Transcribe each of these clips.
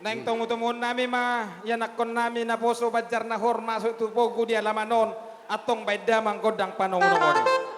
Neng tunggu-tunggu nami mah yanakon nami na poso bajar na hor masuk tu pogu di alamanon atong baida manggodang panong-nongori.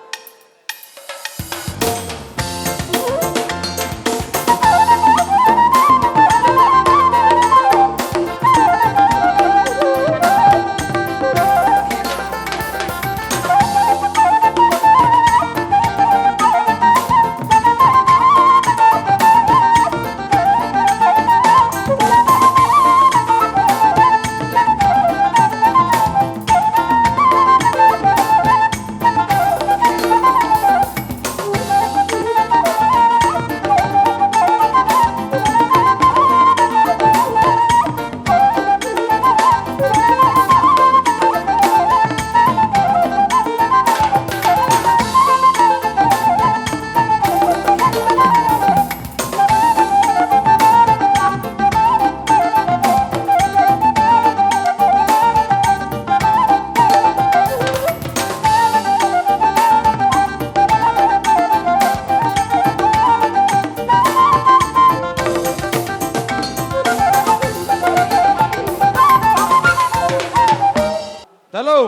Dalung.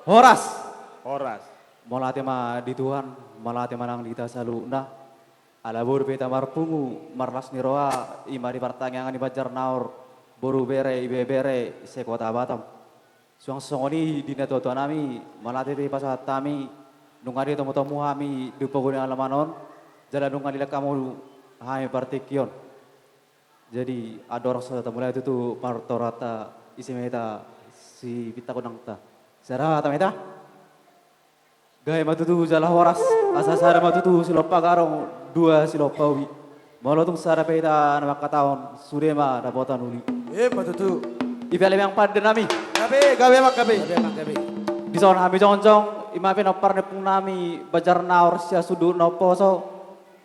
Horas. Horas. Molate ma di Tuhan, molate manang dita saluna. Alabur peta marpungu, marlas niroa, ima di pertanyaan di Bajar Naur, boru bere, ibe bere, sekota Batam. Suang songoni di natoto nami, molate di pasat tami, nungari tomo-tomo hami di pogone alamanon, jalan nungari kamu hami partikion. Jadi ada orang sudah mulai itu tuh partorata isimeta si pita kunang ta. Sarah tameta. Gaya matutu jala horas, asa sara matutu silopa garong dua silopa wi. Malotung sara peta nama kataon surema dapotan uli. Matutu. Ipele yang pada nami. Gabe mak gabe. Di son hami jongjong imape nopar nepung nami Bajar Naur sia sudu nopo so.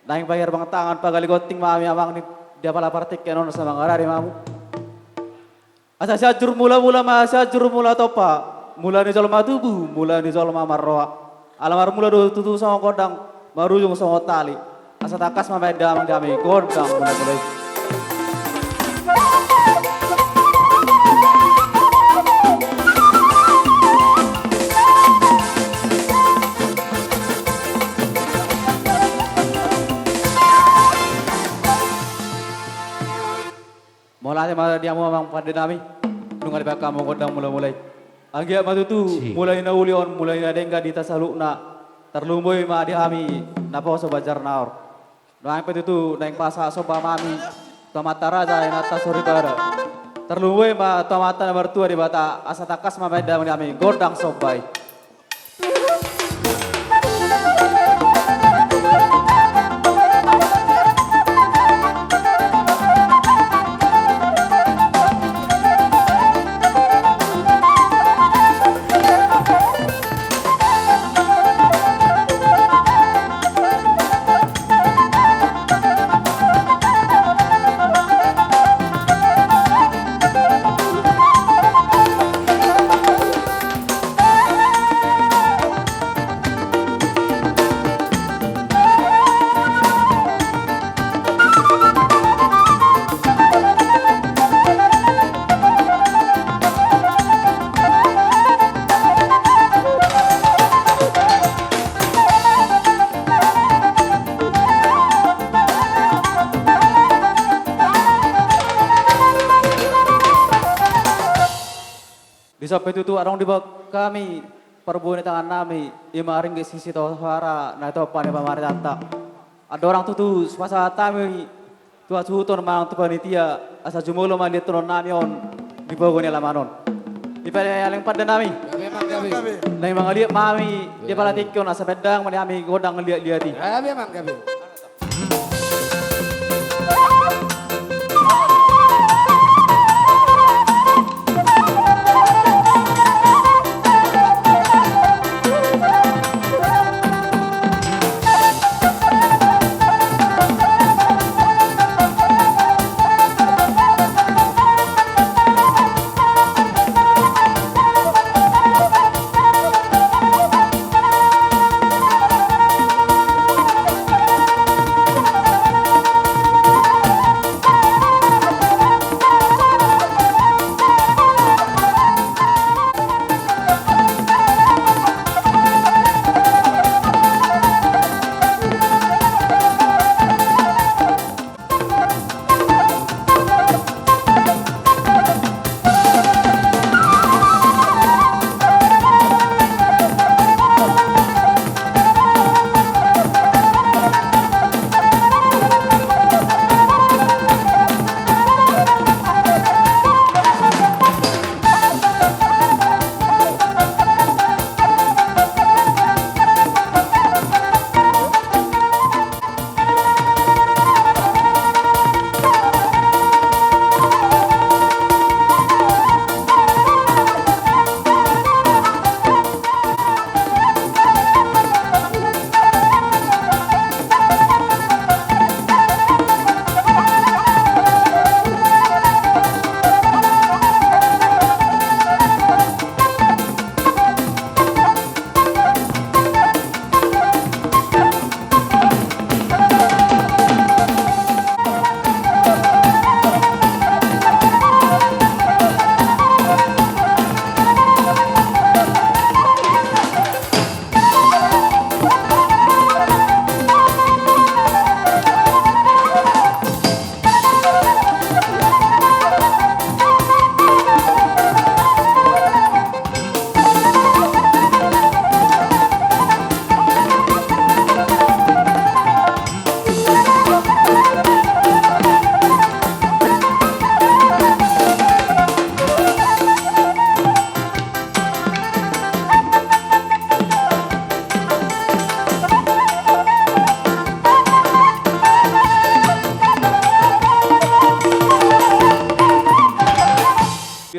Naing bayar bang tangan pagali goting mami amang ni dia pala partik kenon sama ngarari mamu. Asa syajur mula-mula ma syajur mula topa. Mula ni jalma tubuh, mula ni jalma marroa. Alamar mula do tutu sama kodang, marujung sama tali. Asa takas ma beda mang dami kodang mulai-mulai. Mulai ma dia mau mang pada nami. Nungal ba kamu kodang mulai-mulai. Anggia matutu mulai na ulion mulai na dengga di tasalukna terlumboy ma di hami napo so Bajar Naur. Noang patutu naing pasa so mami tomata raja ina tasuri bara. Terlumboy ma tomata na mertua di bata asa takas ma beda di hami godang sobai. Di sampai itu arong di bawah kami perbuan di tangan nami imaring di sisi tohara na itu apa nih pamari tata. Ada orang tutu sepasa tami tua suhuton mang tu panitia asa jumulo mang dia turun nami on di bawah ni lamanon. Di pada yang pada nami. Nai mang lihat mami dia pala tikion asa pedang mani kami godang lihat-lihati. Gabe.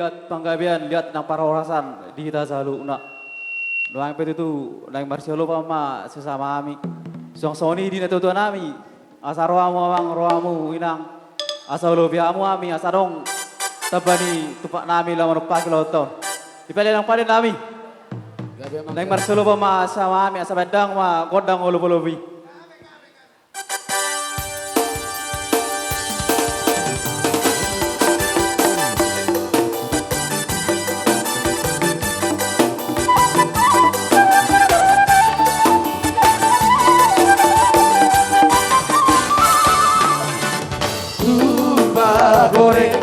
lihat panggabean, lihat nang para orasan di kita selalu nak. Doang itu nang Marcelo pama sesama kami. Song-soni di natutuan kami. Asa roamu inang. Asa lobiamu kami, asa dong tabani tupak nami lawan pagi loton. Dipilih nang paling nami. Gabi Nang Marcelo pama sama kami, asa bedang ma godang ulu-ulubi. goreng,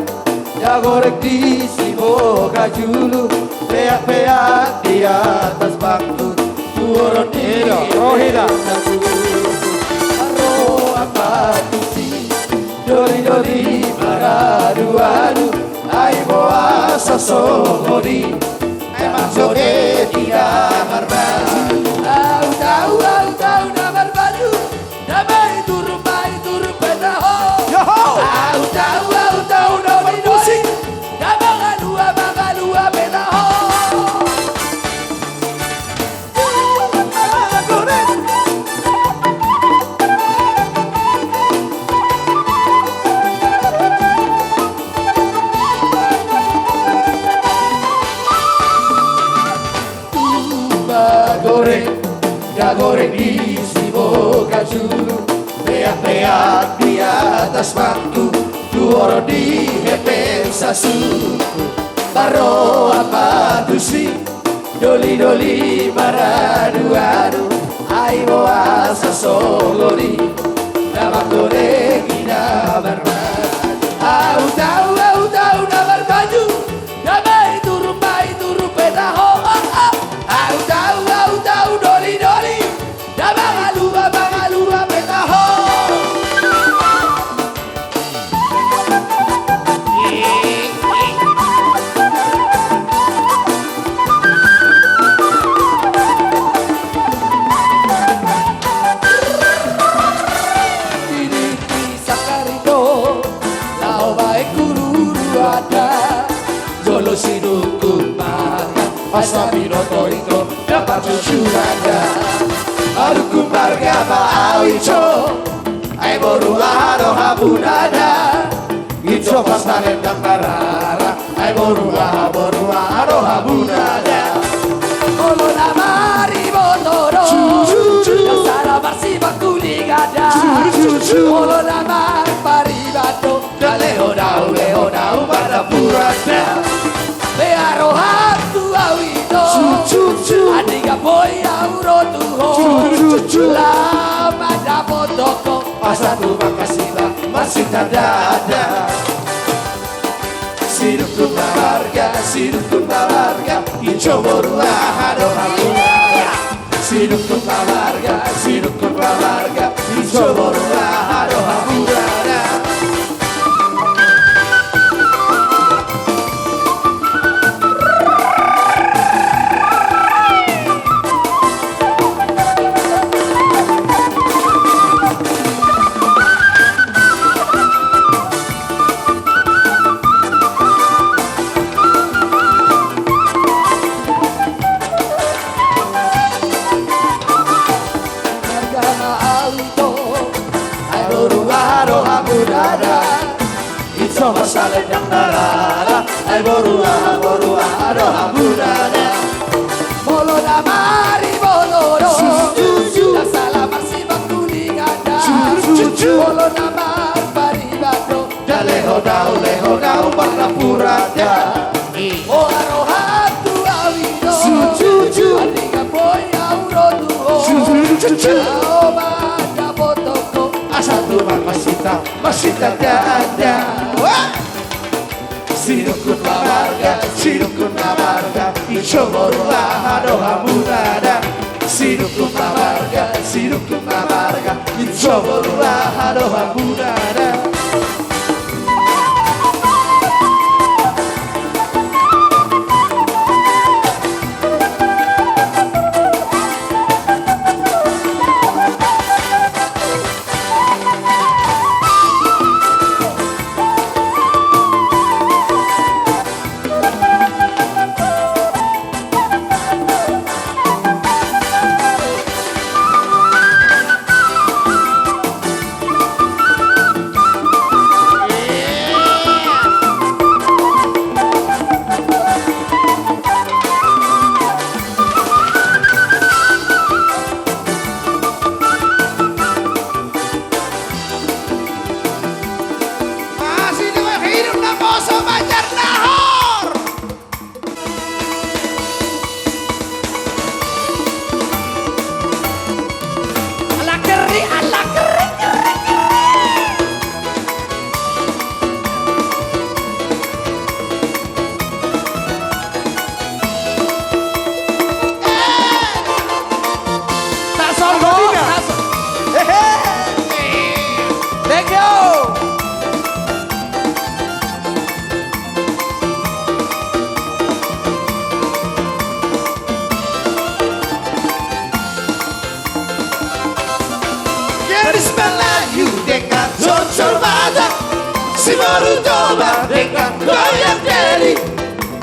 ya goreng di si boga julu, peak-peak di atas bangku, turun di Rohida. Aro apa tusi, doli maradu-adu, ai boa sosogori, emang sore tidak berbaju, tahu namar baju, damai turun pedaho. Tahu nama musik, nama dua pedaho. Goreng di si boga julu, peak-peak di atas bangku, tuoro di hepen sasu, baro apa tusi, doli maradu-adu, ai boa sasogori, nama goreng ina berbaju, tahu nama baju, damai turun pedaho, tahu doli, Bangalua pedaho. Jolo sinuku makan Asabino toiko dapat ada. Aduku marga maawicho ai boru aro habunada Icho pasta nendang narara ai boru aro habunada Olo namari botoro Dasara marsi bakuli gada Olo namari paribato Daleo dau pada purada Bearo hatu awito Adiga boy aurotu Lama dapot toko Asa tu makasila masih ada Sidukun marga Ijo borulah hado hapunada Sidukun marga Ijo borulah hado hapunada Sama salin yang narara ai borua ado habunada Molo namari boloro Dasala marsi bakuli ganda Molo namar paribato Daleho dau barna purada O arohatu awido Adiga boy aurotu Ao bada botoko Asatu masita ada Sidukun marga Ijo borulah hado habunada Sidukun marga Ijo borulah hado habunada Poso Banjar Nahor. Ala keri, ala keri, keri, tak sombong, tak sombong. Thank you. Gadis Melayu dengan cocol badak, si baru coba dengan goyang deli.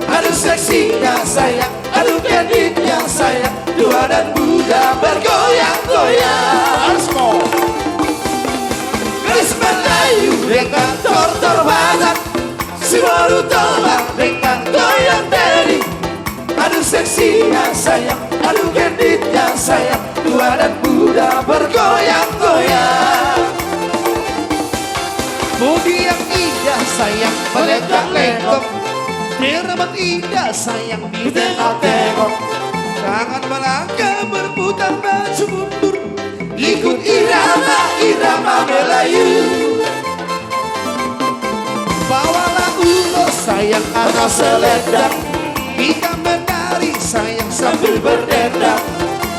Aduh seksinya sayang, aduh candidnya sayang, tua dan muda bergoyang-goyang. Gadis Melayu dengan tortor badak, si baru coba dengan goyang deli. Aduh seksinya sayang, aduh candidnya sayang, tua dan muda bergoyang-goyang. Budi yang indah sayang melengkung-lengkung, diremut indah sayang ditengok-tengok. Tangan melangkah berputar maju mundur, ikut irama Melayu. Bawalah ulos sayang atau selendang, kita menari sayang sambil berdendang.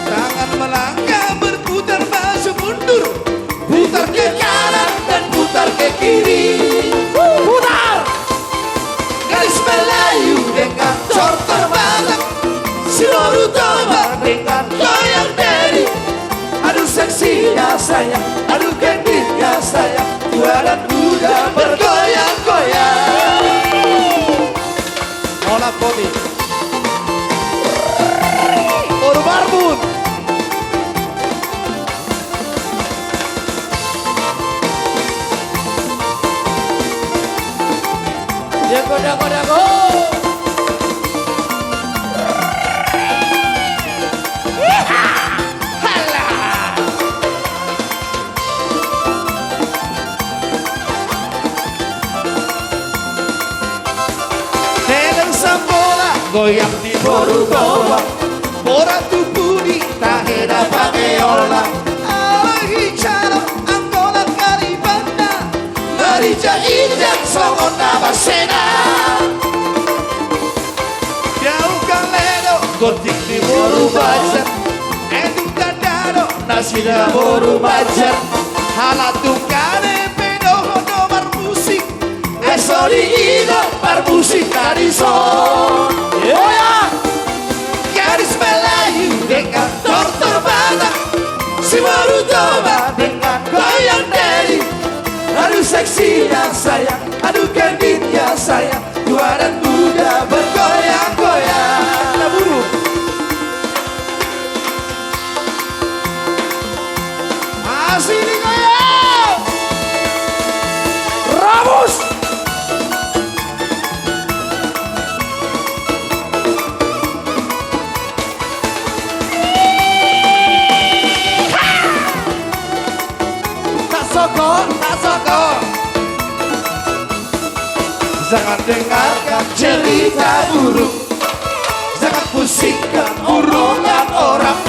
Tangan melangkah berputar maju mundur, putar ke kanan dan putar ke kiri. Putar! Gadis Melayu dengan tortor badak, si baru coba dengan goyang deli. Aduh seksinya sayang, aduh candidnya sayang, tua dan muda bergoyang-goyang. Mola Bobby Oro Barbun. Dago. Neneng sambola goyang di boru bawah, ora tubuh di tahera pakeola. Alagi caro angkola karibanda, Marija indah songon nabasena. Jauh kaleno gotik di boru bajar, eduk dadado nasida boru bajar. Halatung kane pedo nomor musik, esori ino par musik karison. Oh ya, gadis Melayu dengan tortor badak, si baru coba dengan goyang deli. Aduh seksinya sayang, aduh candidnya sayang, tua dan muda bergoyang-goyang. Buru masih digoyang Ramus. Tak sokong. Jangan dengarkan cerita buruk, jangan pusingkan urunan orang.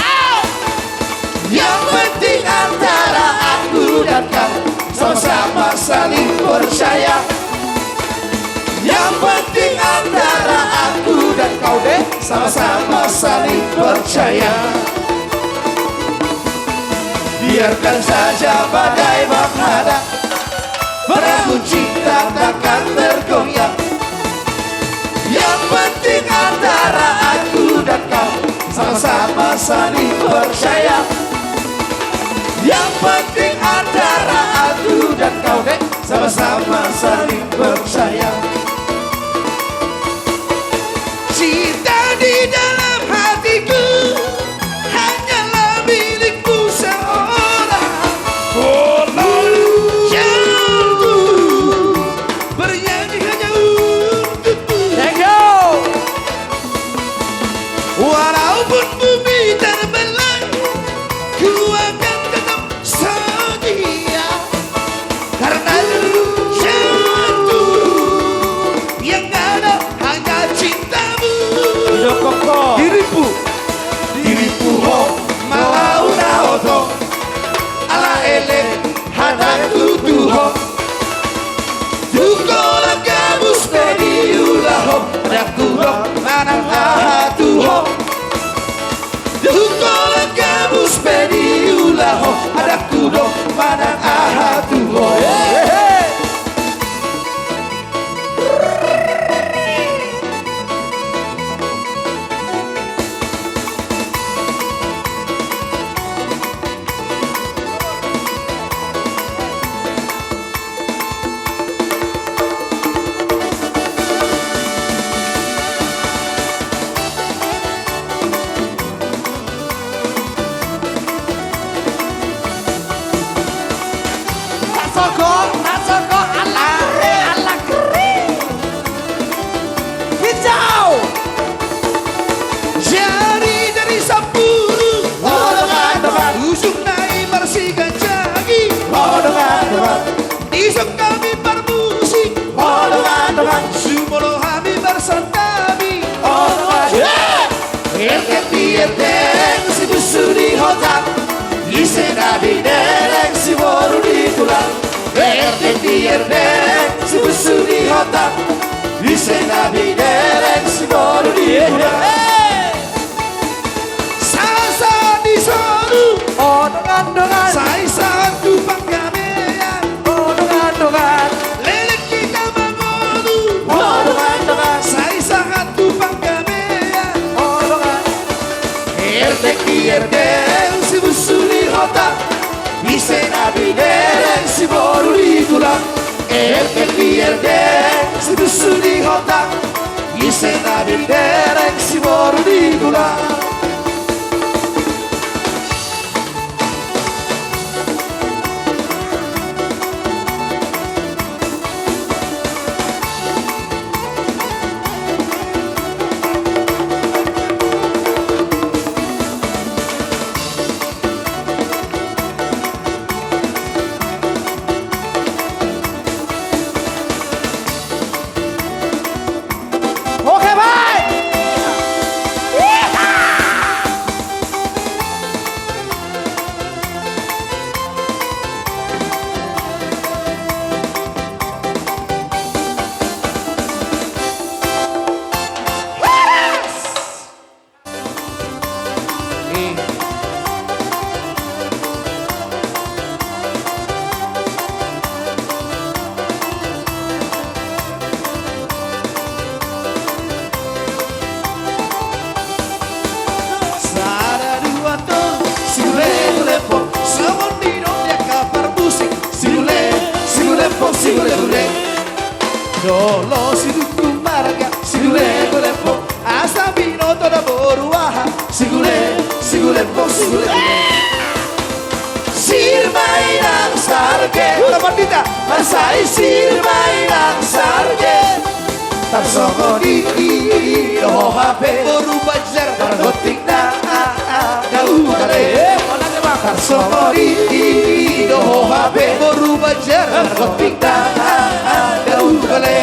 Yang penting antara aku dan kamu sama-sama saling percaya. Yang penting antara aku dan kau deh sama-sama saling percaya. Biarkan saja badai menghadang, perahu cinta takkan tergoyang. Yang penting antara aku dan kau sama-sama saling percaya. Yang penting antara aku dan kau sama-sama saling percaya. Cinta di dalam hatiku hanyalah milikmu seorang. Oh lalu janganku bernyanyi hanya untukmu. Thank you. Walaupun bumi terbelah, ku akan tetap setia. Karena janganku Tuhan Sumolo kami bersandami Oh Tuhan Erkek si busu di hotak Ise nabi dereng si boru di tulang Erkek si busu di hotak Ise nabi dereng si boru di tulang Sasa di soru Oh dongan Sai satu panggamean Oh dongan Lelek kita mengodu Oh dongan Sai satu panggamean Erdek si busuli hotak Ise nabi dereng si boru di tulang Erdek si busuli hotak Ise nabi dereng si boru di tulang Dolo siduku marga sigule golepo asabino toda boruaha sigule po sirmainang sarge una bandita masai sirmainang sarge tarsongo di lo hape boru bajar bargotik na gaugale tarsongo di lo hape boru bajar bargotik na gaugale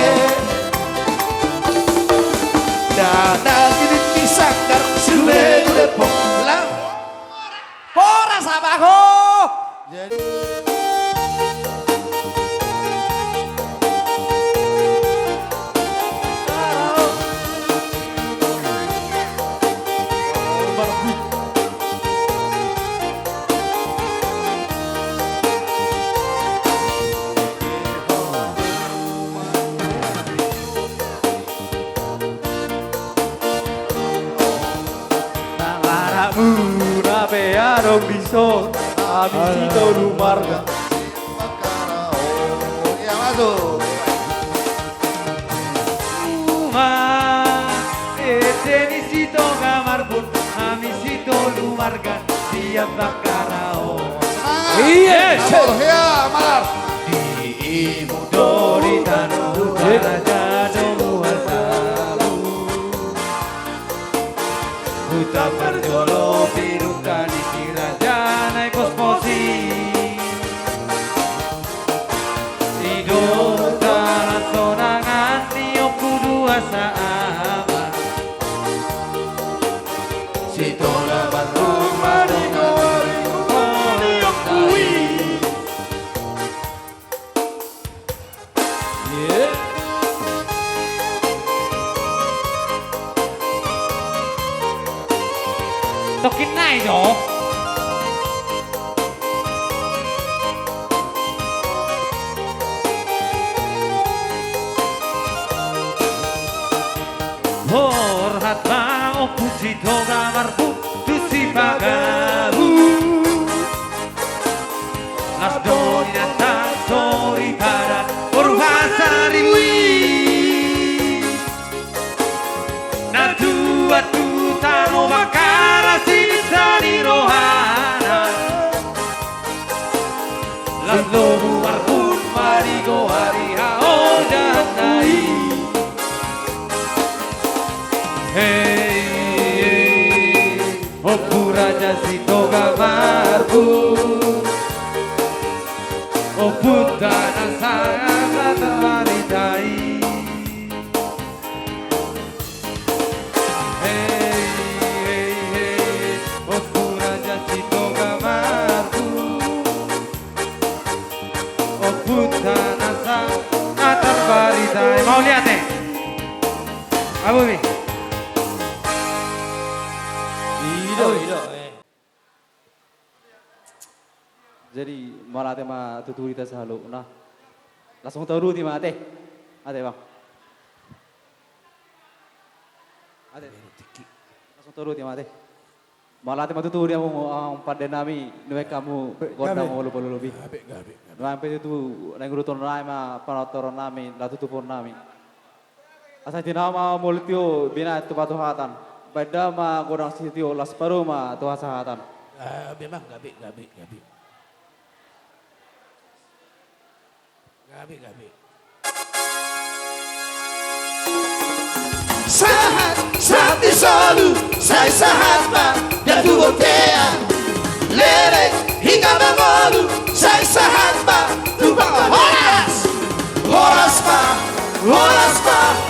dana gini disangkar sile lepo lang pora sabaho jadi Arong biso, abisito lumarga. Ya masuk. Etenisito gamar pun, amisito lumarga, siap bakarao. Iya, ya malar. Di ibu doritano raja muhasabu. Huta perjolo pirukan Janai posposi Tidur taran sonangan Tiokku dua sahabat Si tola batu marigo Tiokui Tokin nai dong Horhat mau pusito gamarku tusi pagabu Las doninas tak sori para Urvasa riwi Natu atu tano bakara sisani rohana Las lobu marpun marigo hari hao janai Hey, Opu Raja Sito Gamarbu Apa ni? Jadi malate ma tuturi ta salo na. Langsung tahu di mate. Ate bang. Ate. Langsung tahu di mate. Malate ma tuturi ang pada nami nuwe kamu godang ulu lubi. Sampai itu nengruton nai ma panotoron nami latutupon nami. Asa tinama multio bina tu hatan. Pada ma godang sitio las paruma tu hatan. Memang gabi. Saat selalu saya sahat ma dan tu voltea lerek hingga mengolu saya sahat ma tu horas ma